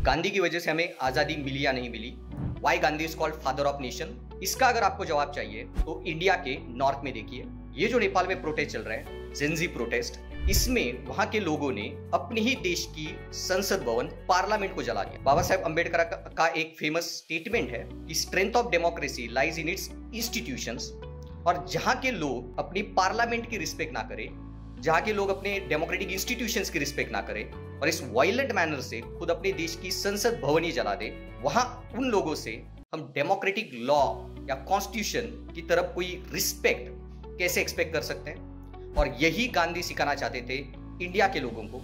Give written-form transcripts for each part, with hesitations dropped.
गांधी की वजह से हमें आजादी मिली या नहीं मिली, why Gandhi is called father of nation, इसका अगर आपको जवाब चाहिए तो इंडिया के नॉर्थ में देखिए, ये जो नेपाल में प्रोटेस्ट चल रहा है, जेनजी प्रोटेस्ट, इसमें वहां के लोगों ने अपने ही देश की संसद भवन पार्लियामेंट को जला दिया। बाबा साहेब अंबेडकर का एक फेमस स्टेटमेंट है कि strength of democracy lies in its institutions, और जहां के लोग अपनी पार्लियामेंट की रिस्पेक्ट ना करें, जहां के लोग अपने डेमोक्रेटिक इंस्टीट्यूशंस की रिस्पेक्ट ना करें और इस वायलेंट मैनर से खुद अपने देश की संसद भवन ही जला दे, वहां उन लोगों से हम डेमोक्रेटिक लॉ या कॉन्स्टिट्यूशन की तरफ कोई रिस्पेक्ट कैसे एक्सपेक्ट कर सकते हैं। और यही गांधी सिखाना चाहते थे इंडिया के लोगों को।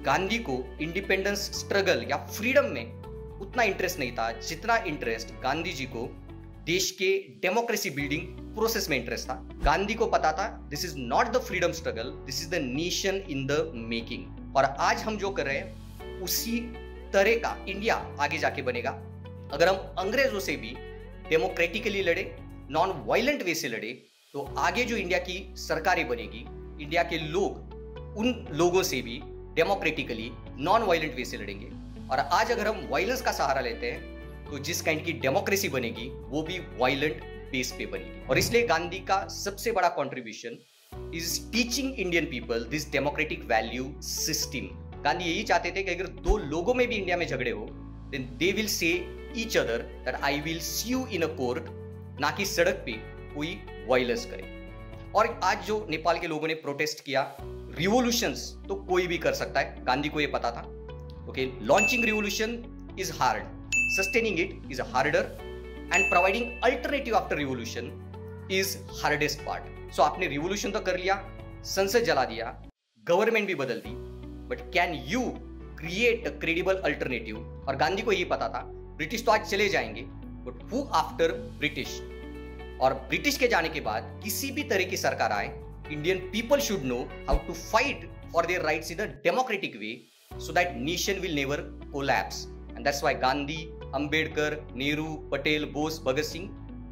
गांधी को इंडिपेंडेंस स्ट्रगल या फ्रीडम में उतना इंटरेस्ट नहीं था जितना इंटरेस्ट गांधी जी को देश के डेमोक्रेसी बिल्डिंग प्रोसेस में इंटरेस्ट था। गांधी को पता था this is not the freedom struggle, this is the nation in the making. और आज हम जो कर रहे हैं उसी तरह का इंडिया आगे जाके बनेगा अगर हम अंग्रेजों से भी डेमोक्रेटिकली लड़े, नॉन वायलेंट वे से लड़े, तो आगे जो इंडिया की सरकारें बनेगी, इंडिया के लोग उन लोगों से भी डेमोक्रेटिकली नॉन वायलेंट वे से लड़ेंगे। और आज अगर हम वायलेंस का सहारा लेते हैं तो जिस काइंड की डेमोक्रेसी बनेगी वो भी वायलेंट बेस पे बनेगी। और इसलिए गांधी का सबसे बड़ा contribution is teaching Indian people this democratic value system. Gandhi यही चाहते थे कि अगर दो लोगों में भी इंडिया में झगड़े हो then they will say each other that I will see you in a court, ना कि सड़क पे कोई वायलेंस करे। और आज जो नेपाल के लोगों ने प्रोटेस्ट किया, रिवोल्यूशंस तो कोई भी कर सकता है, गांधी को यह पता था। Okay, launching revolution is hard, sustaining it is harder, and providing alternative after revolution is hardest part. So आपने रिवोल्यूशन तो कर लिया, संसद जला दिया, गवर्नमेंट भी बदल दी, but can you create a credible alternative? और गांधी को यही पता था ब्रिटिश तो आज चले जाएंगे, बट हु आफ्टर ब्रिटिश? और ब्रिटिश के जाने के बाद किसी भी तरह की सरकार आए, Indian people should know how to fight for their rights in a democratic way so that nation will never collapse. And that's why Gandhi, Ambedkar, Nehru, Patel, Bose, Bhagat Singh,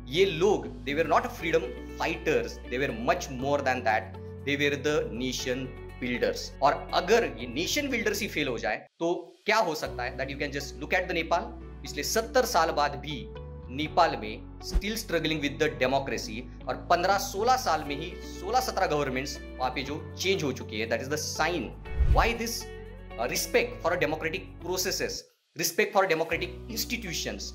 ये लोग they were not freedom fighters, they were much more than that, they were the nation builders. और अगर ये nation builders ही fail हो जाए तो क्या हो सकता है? That you can just look at the Nepal, पिछले 70 साल बाद भी नेपाल में still struggling with the democracy, और 15-16 साल में ही 16-17 गवर्नमेंट्स वहां पे जो चेंज हो चुकी है। That is the sign why this respect for democratic processes, respect for democratic institutions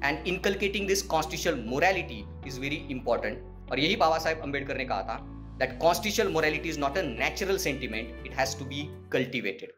and inculcating this constitutional morality is very important. और यही बाबा साहेब अंबेडकर ने कहा था that constitutional morality is not a natural sentiment, it has to be cultivated.